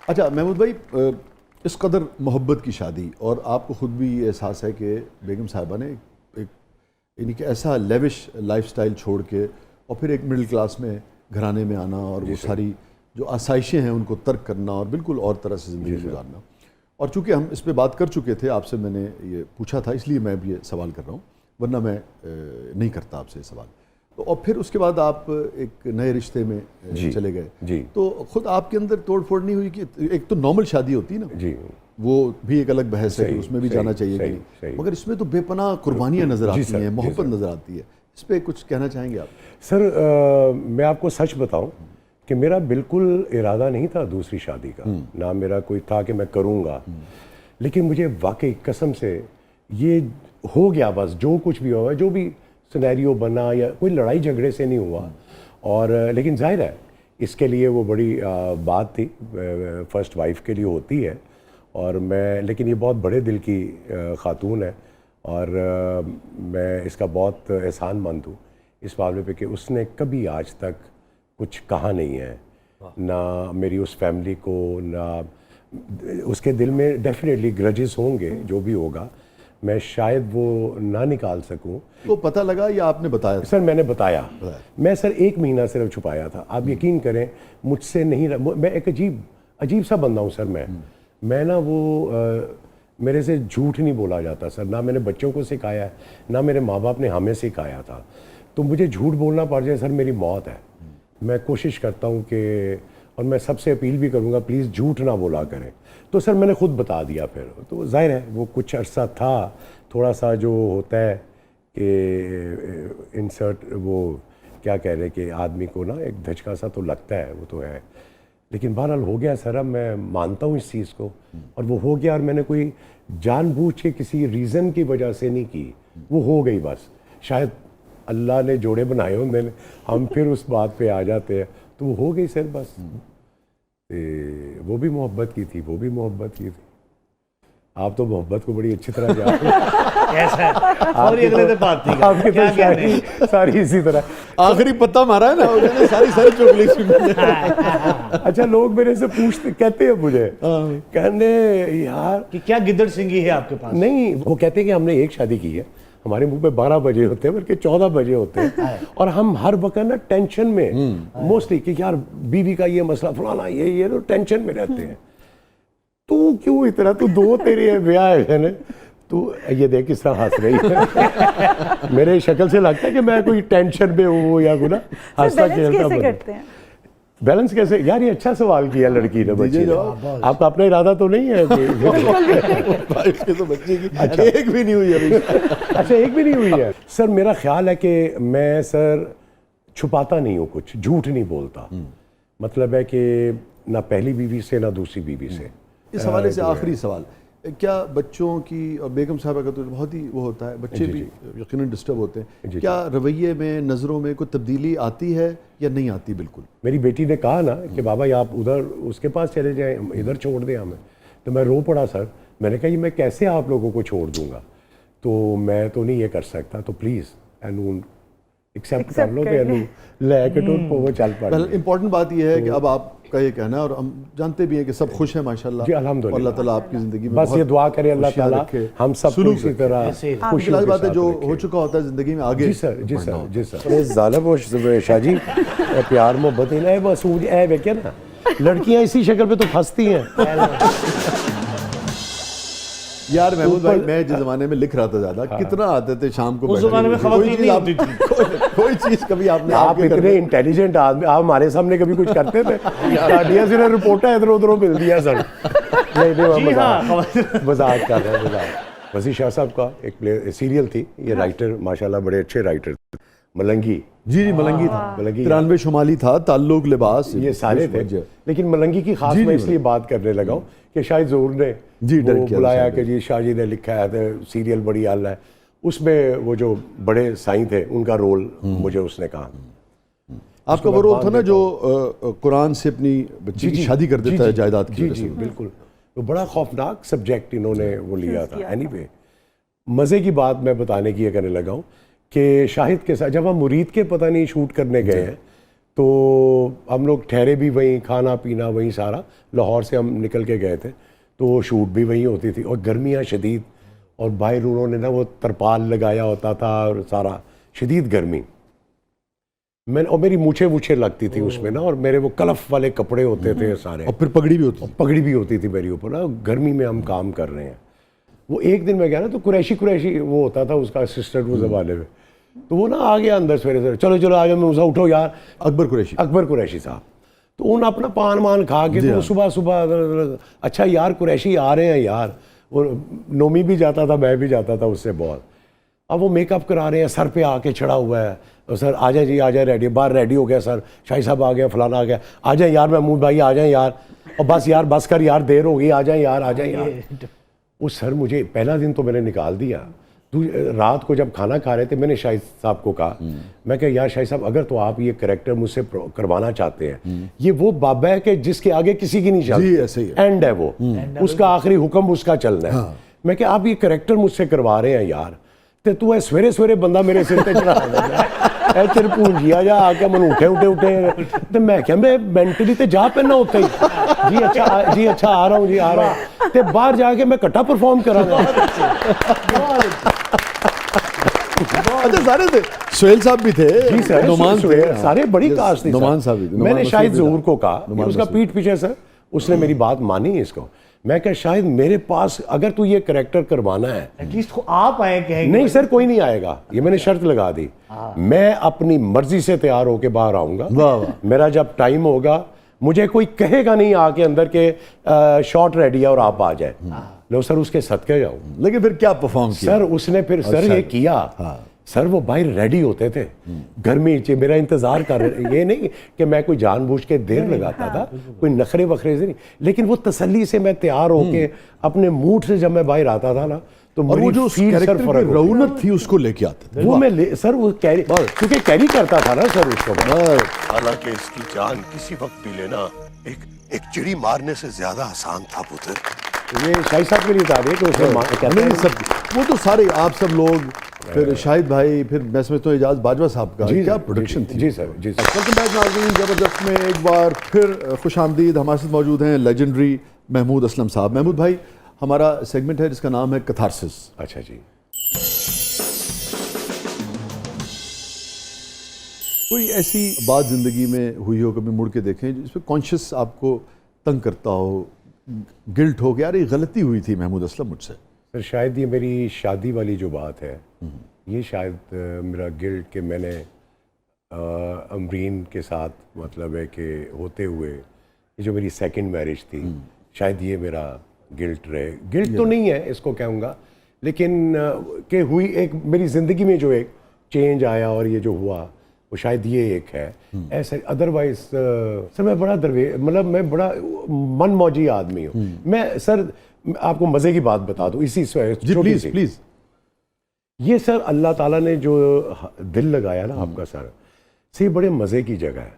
अच्छा महमूद भाई, इस कदर मोहब्बत की शादी और आपको ख़ुद भी ये एहसास है कि बेगम साहिबा ने एक यानी कि ऐसा लेविश लाइफस्टाइल छोड़ के और फिर एक मिडिल क्लास में घराने में आना और वो सारी जो आसाइशें हैं उनको तर्क करना और बिल्कुल और तरह से ज़िंदगी गुजारना। और चूँकि हम इस पे बात कर चुके थे, आपसे मैंने ये पूछा था, इसलिए मैं भी ये सवाल कर रहा हूँ, वरना मैं नहीं करता आपसे ये सवाल। तो और फिर उसके बाद आप एक नए रिश्ते में चले गए, तो खुद आपके अंदर तोड़ फोड़ नहीं हुई कि एक तो नॉर्मल शादी होती है ना जी, वो भी एक अलग बहस है कि उसमें भी जाना चाहिए कि नहीं, मगर इसमें तो बेपनाह कुर्बानियाँ नज़र आती हैं, मोहब्बत नज़र आती है, इस पर कुछ कहना चाहेंगे आप? सर मैं आपको सच बताऊं कि मेरा बिल्कुल इरादा नहीं था दूसरी शादी का, ना मेरा कोई था कि मैं करूँगा, लेकिन मुझे वाकई कसम से ये हो गया, बस जो कुछ भी हुआ, जो भी सिनेरियो बना, या कोई लड़ाई झगड़े से नहीं हुआ। और लेकिन जाहिर है इसके लिए वो बड़ी बात थी, फर्स्ट वाइफ के लिए होती है, और मैं, लेकिन ये बहुत बड़े दिल की खातून है और मैं इसका बहुत एहसानमंद हूँ इस मामले पे कि उसने कभी आज तक कुछ कहा नहीं है, ना मेरी उस फैमिली को, ना उसके दिल में डेफिनेटली ग्रजेस होंगे, जो भी होगा मैं शायद वो ना निकाल सकूं। तो पता लगा या आपने बताया? सर मैंने बताया। मैं सर 1 महीना सिर्फ छुपाया था, आप यकीन करें मुझसे नहीं मैं एक अजीब सा बंदा हूं सर। मैं ना वो मेरे से झूठ नहीं बोला जाता सर, ना मैंने बच्चों को सिखाया है, ना मेरे माँ बाप ने हमें सिखाया था। तो मुझे झूठ बोलना पड़ जाए सर मेरी मौत है। मैं कोशिश करता हूँ कि, और मैं सबसे अपील भी करूँगा प्लीज़ झूठ ना बोला करें। तो सर मैंने खुद बता दिया फिर, तो जाहिर है वो कुछ अरसा था, थोड़ा सा जो होता है कि इंसर्ट, वो क्या कह रहे कि आदमी को ना एक धचका सा तो लगता है, वो तो है, लेकिन बहरहाल हो गया सर। अब मैं मानता हूँ इस चीज़ को, और वो हो गया, और मैंने कोई जानबूझ के किसी रीज़न की वजह से नहीं की, वो हो गई बस। शायद अल्लाह ने जोड़े बनाए होंगे, हम फिर उस बात पे आ जाते हैं, तो वो हो गई सर बस। वो भी मोहब्बत की थी, वो भी मोहब्बत की थी। आप तो मोहब्बत को बड़ी अच्छी तरह जानते हैं। ऐसा और अगले दिन बात थी, आपके तो सारी इसी तरह आखिरी पत्ता मारा है ना, सारी चॉकलेट। अच्छा, लोग मेरे से पूछते, कहते हैं मुझे, कहने यार कि क्या गिद्दड़ सिंगी है आपके पास? नहीं, वो कहते हैं कि हमने एक शादी की है, हमारे मुंह पे 12 बजे होते हैं, बल्कि 14 बजे होते हैं, और हम हर वक्त ना टेंशन में मोस्टली कि यार बीवी का ये मसला फलाना, ये तो टेंशन में रहते हैं। तू क्यों इतना, तू 2 तेरे ब्याह है ना, तू ये देख किस तरह हंस रही है। मेरे शक्ल से लगता है कि मैं कोई टेंशन में हूँ या कुछ ना, हंसता खेलता। बैलेंस कैसे यार, ये अच्छा सवाल किया लड़की ने, बच्ची ने। आपका अपना इरादा तो नहीं है? तो बच्चे की अच्छा एक भी नहीं हुई अभी। अच्छा, एक भी नहीं हुई है सर। मेरा ख्याल है कि मैं सर छुपाता नहीं हूँ कुछ, झूठ नहीं बोलता। मतलब है कि ना पहली बीवी से ना दूसरी बीवी से। इस हवाले से आखिरी सवाल, क्या बच्चों की और बेगम साहबा का तो बहुत ही वो होता है, बच्चे भी यकीनन डिस्टर्ब होते हैं, क्या रवैये में, नज़रों में कोई तब्दीली आती है या नहीं आती? बिल्कुल। मेरी बेटी ने कहा ना कि बाबा आप उधर उसके पास चले जाएं, इधर छोड़ दें हमें, तो मैं रो पड़ा सर। मैंने कहा ये मैं कैसे आप लोगों को छोड़ दूंगा, तो मैं तो नहीं ये कर सकता, तो प्लीज़ एनून एक्सेप्ट कर लो, लेके तो वो चल पड़ा। इंपॉर्टेंट बात यह है कि अब आपका ये कहना है, और हम जानते भी हैं कि सब खुश हैं माशाल्लाह जी, अल्हम्दुलिल्लाह। अल्लाह ताला आपकी ज़िंदगी में बस ये दुआ करे अल्लाह ताला हम सब को इसी तरह खुश रखे। बात है जो हो चुका होता है ज़िंदगी में आगे। जी सर, जी सर, जी सर। ज़ालिम और शाजी प्यार मोहब्बत है बस, ऐब है क्या ना, लड़कियां इसी शक्ल पे तो फंसती हैं। यार महमूद भाई, मैं जिस जमाने में लिख रहा था ज्यादा, कितना आते थे शाम को, उस जमाने में खवातीन नहीं होती थी। कोई चीज कभी आपने, आप इतने इंटेलिजेंट आदमी, आप हमारे सामने कभी कुछ करते थे? गाड़ियां सिर्फ रिपोर्टर इधर उधर मिल दिया सर। नहीं मजाक कर रहे हैं। वसी शाह साहब का एक सीरियल थी, ये राइटर माशाल्लाह बड़े अच्छे राइटर, मलंगी। जी मलंगी था, मलंगी 93 शुमाली था, ताल्लुक, लिबास, ये सारे थे। लेकिन मलंगी की खास मैं इसलिए बात करने लगा हूँ कि शायद जोर ने बुलाया कि जी शाहजी ने लिखा है सीरियल बड़ी आला है, उसमें वो जो बड़े साईं थे उनका रोल मुझे उसने कहा। आपका वो रोल था ना जो कुरान से अपनी बच्ची की शादी कर देता है जायदाद की वजह से? बिल्कुल, तो बड़ा खौफनाक सब्जेक्ट इन्होंने वो लिया था। एनीवे, मज़े की बात मैं बताने की ये करने लगा हूँ कि शाहिद के साथ जब हम मुरीद के पता नहीं शूट करने गए हैं, तो हम लोग ठहरे भी वहीं, खाना पीना वहीं सारा। लाहौर से हम निकल के गए थे तो शूट भी वहीं होती थी, और गर्मियाँ शदीद, और बाहर उन्होंने ना वो तरपाल लगाया होता था और सारा शदीद गर्मी। और मेरी मूछे वूछे लगती थी उसमें ना, और मेरे वो कलफ वाले कपड़े होते थे सारे, और फिर पगड़ी भी होती, पगड़ी भी होती थी मेरे ऊपर ना। गर्मी में हम काम कर रहे हैं। वो एक दिन मैं गया ना तो कुरैशी वो होता था उसका असिस्टेंट वो ज़माने में, तो वो ना आ गया अंदर सवेरे, चलो चलो आ जाओ, मैं उसे उठो यार, अकबर कुरैशी साहब। तो उन अपना पान मान खा के तो सुबह सुबह, अच्छा यार कुरैशी आ रहे हैं यार, और नोमी भी जाता था, मैं भी जाता था उससे बहुत। अब वो मेकअप करा रहे हैं, सर पे आके चढ़ा हुआ है, और सर आ जाए जी, आ जाए, रेडी, बाहर रेडी हो गया सर, शाही साहब आ गया, फलाना आ गया, आ जाए यार महमूद भाई आ जाए यार, और बस यार बस कर यार, देर हो गई, आ जाए यार, आ जाए यार। वो सर मुझे पहला दिन तो मैंने निकाल दिया। रात को जब खाना खा रहे थे मैंने शाहिद साहब को कहा, मैं कहा यार शाहिद साहब अगर तो आप ये कैरेक्टर मुझसे करवाना चाहते हैं, ये वो बाबा है कि जिसके आगे किसी की नहीं चलती, ऐसे ही है। एंड है वो, उसका आखिरी हुक्म उसका चलना है। हाँ। मैं क्या आप ये कैरेक्टर मुझसे करवा रहे हैं यार, तो तू है सवेरे सवेरे बंदा मेरे सिर पे चढ़ा ऐ तेरे पूंजिया जा आके मन उठे तो मैं क्या मैं मेंटली तो जा पैना उत्ते ही, जी अच्छा आ रहा हूँ जी, आ रहा हूँ, तो बाहर जाके मैं कट्टा परफॉर्म करांगा। अच्छा सारे थे, सुहेल साहब भी थे जी सर, नुमान थे, सारे बड़ी कास्ट थी। नुमान साहब भी थे। मैंने शायद ज़हूर को कहा, उसका पीठ पीछे सर, उसने मेरी बात मानी इसको। मैं कहा शायद मेरे पास अगर तू ये कैरेक्टर करवाना है, एटलीस्ट आप आए कहेंगे। नहीं सर कोई नहीं आएगा, ये मैंने शर्त लगा दी, मैं अपनी मर्जी से तैयार होके बाहर आऊंगा, मेरा जब टाइम होगा मुझे कोई कहेगा नहीं आके अंदर के शॉट रेडी है और आप आ जाए। लो सर उसके सदके जाओ। लेकिन फिर क्या परफॉर्म किया सर उसने फिर सर ये किया। हाँ। सर वो बाहर रेडी होते थे गर्मी से, मेरा इंतजार कर रहे, ये नहीं कि मैं कोई जानबूझ के देर लगाता था, कोई नखरे वखरे से नहीं, लेकिन वो तसल्ली से मैं तैयार होके अपने मूड से जब मैं बाहर आता था ना, तो और वो जो कैरेक्टर की रौनक थी उसको लेके आते थे वो मैं सर वो कैरी, क्योंकि कैरी करता था ना सर उसको। हालांकि इसकी जान किसी वक्त भी लेना एक चिड़ी मारने से ज्यादा आसान था पुत्र। ये शाहिद साहब के लिए था कि उसने सब वो तो सारे आप सब लोग, फिर शाहिद भाई, फिर मैं समझता हूँ एजाज बाजवा साहब का क्या प्रोडक्शन थी। जी सर, जी सर। वेलकम बैक नाज़रीन, ज़बरदस्त में एक बार फिर खुशामदीद। हमारे साथ मौजूद हैं लेजेंडरी महमूद असलम साहब। महमूद भाई, हमारा सेगमेंट है जिसका नाम है कैथारसिस। अच्छा जी। कोई ऐसी बात ज़िंदगी में हुई हो, कभी मुड़ के देखें, जिस पर कॉन्शियस आपको तंग करता हो, गिल्ट हो कि यार ये गलती हुई थी महमूद असलम मुझसे? सर शायद ये मेरी शादी वाली जो बात है, ये शायद मेरा गिल्ट कि मैंने अमरीन के साथ मतलब है कि होते हुए ये जो मेरी सेकंड मैरिज थी, शायद ये मेरा गिल्ट रहे। गिल्ट तो नहीं है इसको कहूँगा, लेकिन कि हुई एक मेरी ज़िंदगी में जो एक चेंज आया और ये जो हुआ वो शायद ये एक है। ऐसे अदरवाइज सर मैं बड़ा मतलब मैं बड़ा मनमौजी आदमी हूँ। मैं सर आपको मज़े की बात बता दूँ इसी से, प्लीज प्लीज। ये सर अल्लाह ताला ने जो दिल लगाया ना आपका सर, से बड़े मज़े की जगह है।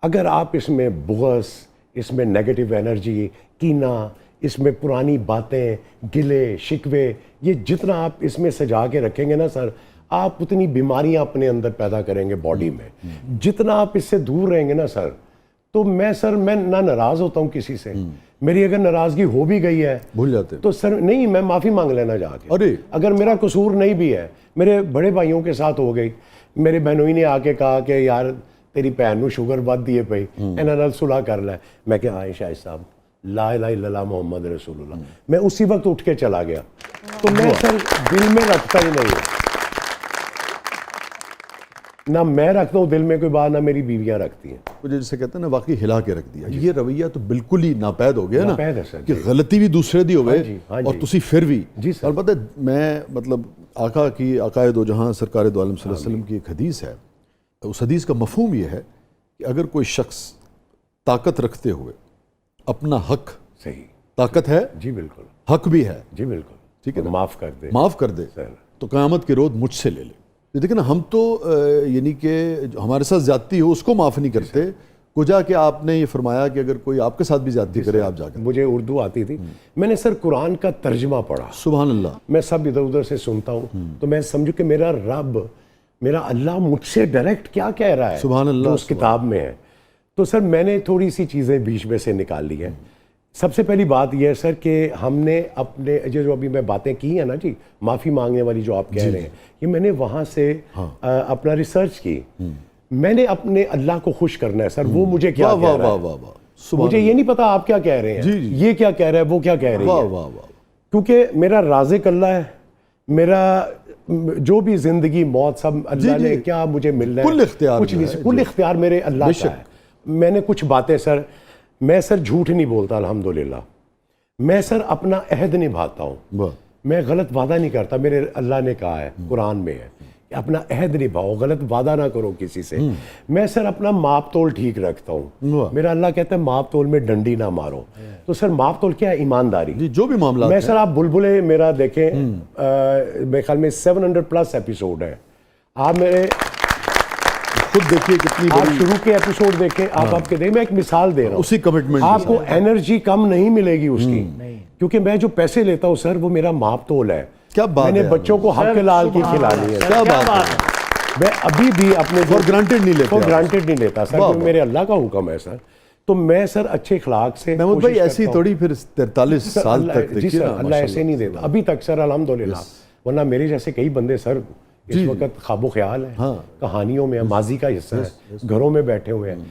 अगर आप इसमें बुग़्ज़, इसमें नेगेटिव एनर्जी, कीना, इसमें पुरानी बातें, गिले शिकवे, ये जितना आप इसमें सजा के रखेंगे ना सर, आप उतनी बीमारियां अपने अंदर पैदा करेंगे बॉडी में। जितना आप इससे दूर रहेंगे ना सर, तो मैं ना नाराज़ होता हूँ किसी से, मेरी अगर नाराज़गी हो भी गई है भूल जाते तो सर नहीं, मैं माफ़ी मांग लेना जाके। अरे अगर मेरा कसूर नहीं भी है, मेरे बड़े भाइयों के साथ हो गई, मेरे बहनोई ने आके कहा कि यार तेरी भैन नूं शुगर वध दिए पई, इन्हां नाल सुलह कर लै। मैं क्या हाँ शाहिद साहब ला इलाहा इल्लल्लाह मोहम्मद रसूलुल्लाह, मैं उसी वक्त उठ के चला गया। तो मैं सर दिल में रखता ही नहीं है, ना मैं रखता हूँ दिल में कोई बात, ना मेरी बीवियां रखती हैं। मुझे जिसे कहते हैं ना वाकई हिला के रख दिया, ये रवैया तो बिल्कुल ही नापैद हो गया ना, सर, कि गलती भी दूसरे दी हो गए और तुसी फिर भी जी सर। और पता है मैं मतलब आका की आकाए दो जहां सरकार दो आलम सल्लल्लाहु अलैहि वसल्लम की एक हदीस है, उस हदीस का मफहूम ये है कि अगर कोई शख्स ताकत रखते हुए अपना हक, सही ताकत है जी बिल्कुल, हक भी है जी बिल्कुल, ठीक है, माफ़ कर दे सर, तो क़यामत के रोज़ मुझसे ले ले। देखिए ना, हम तो यानी कि हमारे साथ ज्यादती हो उसको माफ़ नहीं करते, कुजा कि आपने ये फरमाया कि अगर कोई आपके साथ भी ज्यादती करे आप जाकर। मुझे उर्दू आती थी, मैंने सर कुरान का तर्जमा पढ़ा, सुभान अल्लाह, मैं सब इधर उधर से सुनता हूँ, तो मैं समझू कि मेरा रब, मेरा अल्लाह मुझसे डायरेक्ट क्या कह रहा है, सुभान अल्लाह, उस किताब में है। तो सर मैंने थोड़ी सी चीज़ें बीच में से निकाल ली हैं। सबसे पहली बात यह है सर कि हमने अपने जो अभी मैं बातें की हैं ना जी, माफ़ी मांगने वाली जो आप कह रहे हैं, ये मैंने वहाँ से अपना रिसर्च की। मैंने अपने अल्लाह को खुश करना है सर, वो मुझे क्या वाह कह रहा वाह है, वाह वाह, सुभान मुझे ये नहीं पता आप क्या कह रहे हैं, जी, जी। ये क्या कह रहा है, वो क्या कह रही वाह है, वाह वाह, क्योंकि मेरा राज़िक अल्लाह है। मेरा जो भी जिंदगी मौत सब अल्लाह जी, ने जी। क्या मुझे मिलना है, कुल इख्तियार कुछ जो नहीं, है, कुल जी। इख्तियार मेरे अल्लाह का बेशक। है। मैंने कुछ बातें सर, मैं सर झूठ नहीं बोलता अल्हम्दुलिल्लाह, मैं सर अपना अहद निभाता हूँ, वाह, मैं गलत वादा नहीं करता। मेरे अल्लाह ने कहा है कुरान में है कि अपना अहद निभाओ, गलत वादा ना करो किसी से। मैं सर अपना माप तोल ठीक रखता हूँ। वाह। मेरा अल्लाह कहता है माप तोल में डंडी ना मारो। तो सर माप तोल क्या है? ईमानदारी। जी, जो भी मामला मैं सर आप बुलबुले मेरा देखें, मेरे ख्याल में 700+ एपिसोड है। आप मेरे खुद देखिए कितनी आप बड़ी शुरू के एपिसोड देखें, आप आपके देखें, मैं एक मिसाल दे रहा हूँ। उसी कमिटमेंट के आपको साथ। एनर्जी कम नहीं मिलेगी उसकी, क्योंकि मैं जो पैसे लेता हूँ सर वो मेरा माप तोल है। क्या बात मैंने है बच्चों को हक लाल की खिलानी है। क्या बात है, मैं अभी भी अपने फॉर ग्रांटेड नहीं लेते फॉर आप। ग्रांटेड नहीं लेता सर, वाह, क्योंकि वाह। मेरे अल्लाह का हुक्म है सर। तो मैं सर अच्छे अखलाक से महमूद भाई कोशिश ऐसी करता हूँ। थोड़ी फिर 43 सर, साल अल्लाह- तक जी देखिए सर, ना, अल्लाह ऐसे माशाल्लाह। नहीं देता अभी तक सर, अल्हम्दुलिल्लाह। वरना मेरे जैसे कई बंदे सर इस वक्त ख्वाबो ख्याल है, हाँ। कहानियों में, माजी का हिस्सा है, घरों में बैठे हुए हैं।